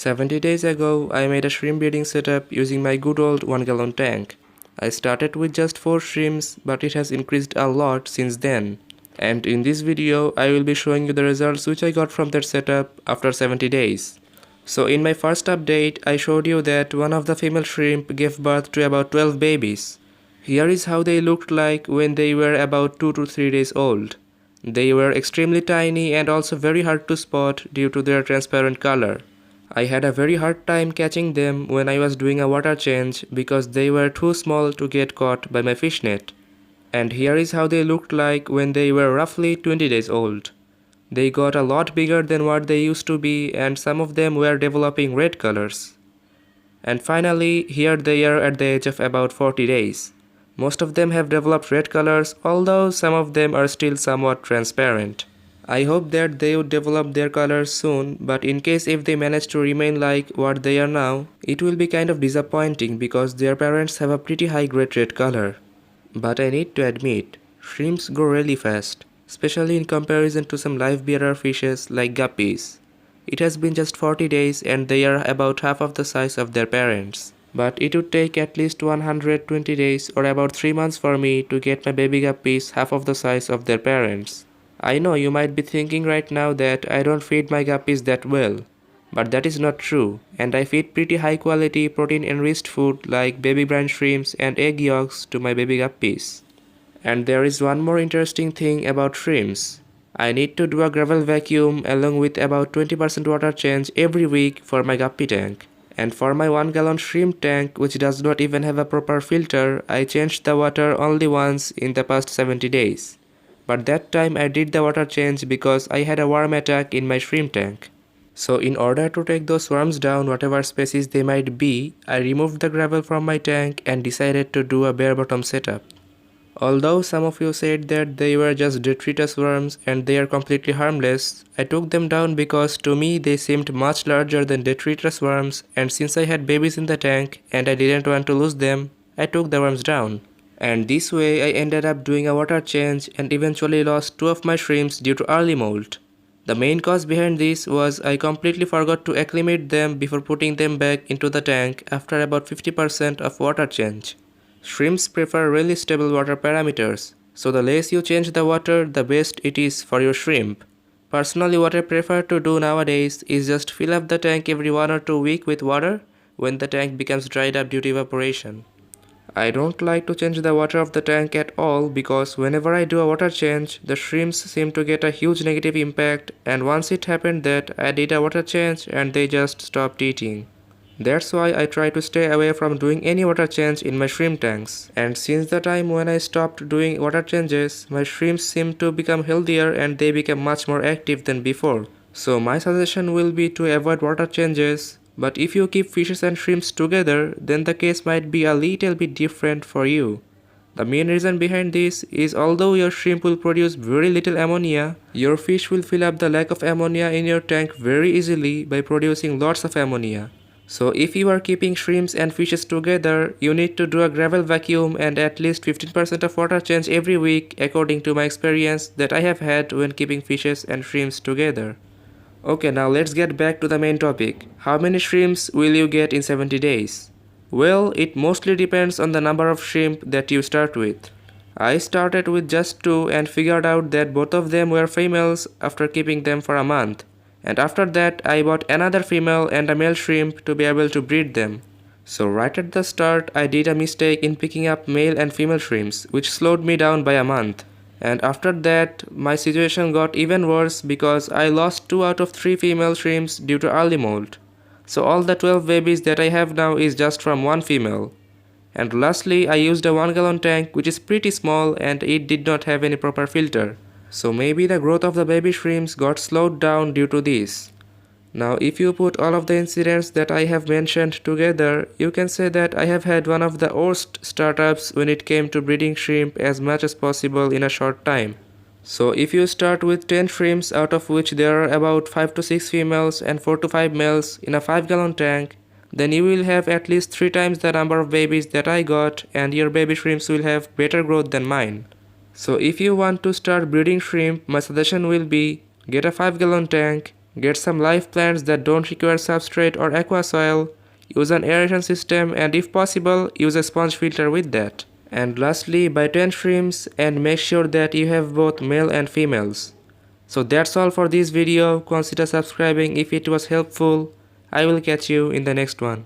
70 days ago, I made a shrimp breeding setup using my good old 1-gallon tank. I started with just 4 shrimps, but it has increased a lot since then. And in this video, I will be showing you the results which I got from that setup after 70 days. So in my first update, I showed you that one of the female shrimp gave birth to about 12 babies. Here is how they looked like when they were about 2 to 3 days old. They were extremely tiny and also very hard to spot due to their transparent color. I had a very hard time catching them when I was doing a water change because they were too small to get caught by my fish net. And here is how they looked like when they were roughly 20 days old. They got a lot bigger than what they used to be, and some of them were developing red colors. And finally, here they are at the age of about 40 days. Most of them have developed red colors, although some of them are still somewhat transparent. I hope that they would develop their colors soon, but in case if they manage to remain like what they are now, it will be kind of disappointing because their parents have a pretty high grade red color. But I need to admit, shrimps grow really fast, especially in comparison to some live bearer fishes like guppies. It has been just 40 days and they are about half of the size of their parents. But it would take at least 120 days or about 3 months for me to get my baby guppies half of the size of their parents. I know you might be thinking right now that I don't feed my guppies that well, but that is not true, and I feed pretty high quality protein enriched food like baby brine shrimps and egg yolks to my baby guppies. And there is one more interesting thing about shrimps. I need to do a gravel vacuum along with about 20% water change every week for my guppy tank. And for my 1-gallon shrimp tank, which does not even have a proper filter, I changed the water only once in the past 70 days. But that time I did the water change because I had a worm attack in my shrimp tank. So in order to take those worms down, whatever species they might be, I removed the gravel from my tank and decided to do a bare bottom setup. Although some of you said that they were just detritus worms and they are completely harmless, I took them down because to me they seemed much larger than detritus worms, and since I had babies in the tank and I didn't want to lose them, I took the worms down. And this way I ended up doing a water change and eventually lost 2 of my shrimps due to early molt. The main cause behind this was I completely forgot to acclimate them before putting them back into the tank after about 50% of water change. Shrimps prefer really stable water parameters, so the less you change the water, the best it is for your shrimp. Personally, what I prefer to do nowadays is just fill up the tank every 1 or 2 weeks with water when the tank becomes dried up due to evaporation. I don't like to change the water of the tank at all because whenever I do a water change, the shrimps seem to get a huge negative impact, and once it happened that I did a water change and they just stopped eating. That's why I try to stay away from doing any water change in my shrimp tanks. And since the time when I stopped doing water changes, my shrimps seem to become healthier and they become much more active than before. So my suggestion will be to avoid water changes. But if you keep fishes and shrimps together, then the case might be a little bit different for you. The main reason behind this is although your shrimp will produce very little ammonia, your fish will fill up the lack of ammonia in your tank very easily by producing lots of ammonia. So if you are keeping shrimps and fishes together, you need to do a gravel vacuum and at least 15% of water change every week according to my experience that I have had when keeping fishes and shrimps together. Okay, now let's get back to the main topic. How many shrimps will you get in 70 days? Well, it mostly depends on the number of shrimp that you start with. I started with just 2 and figured out that both of them were females after keeping them for a month. And after that, I bought another female and a male shrimp to be able to breed them. So right at the start, I did a mistake in picking up male and female shrimps, which slowed me down by a month. And after that, my situation got even worse because I lost 2 out of 3 female shrimps due to early molt. So all the 12 babies that I have now is just from 1 female. And lastly, I used a 1-gallon tank which is pretty small and it did not have any proper filter. So maybe the growth of the baby shrimps got slowed down due to this. Now if you put all of the incidents that I have mentioned together, you can say that I have had one of the worst startups when it came to breeding shrimp as much as possible in a short time. So if you start with 10 shrimps out of which there are about 5 to 6 females and 4 to 5 males in a 5-gallon tank, then you will have at least 3 times the number of babies that I got and your baby shrimps will have better growth than mine. So if you want to start breeding shrimp, my suggestion will be get a 5-gallon tank, Get some live plants that don't require substrate or aqua soil. Use an aeration system, and if possible, use a sponge filter with that. And lastly, buy 10 shrimps and make sure that you have both male and females. So that's all for this video. Consider subscribing if it was helpful. I will catch you in the next one.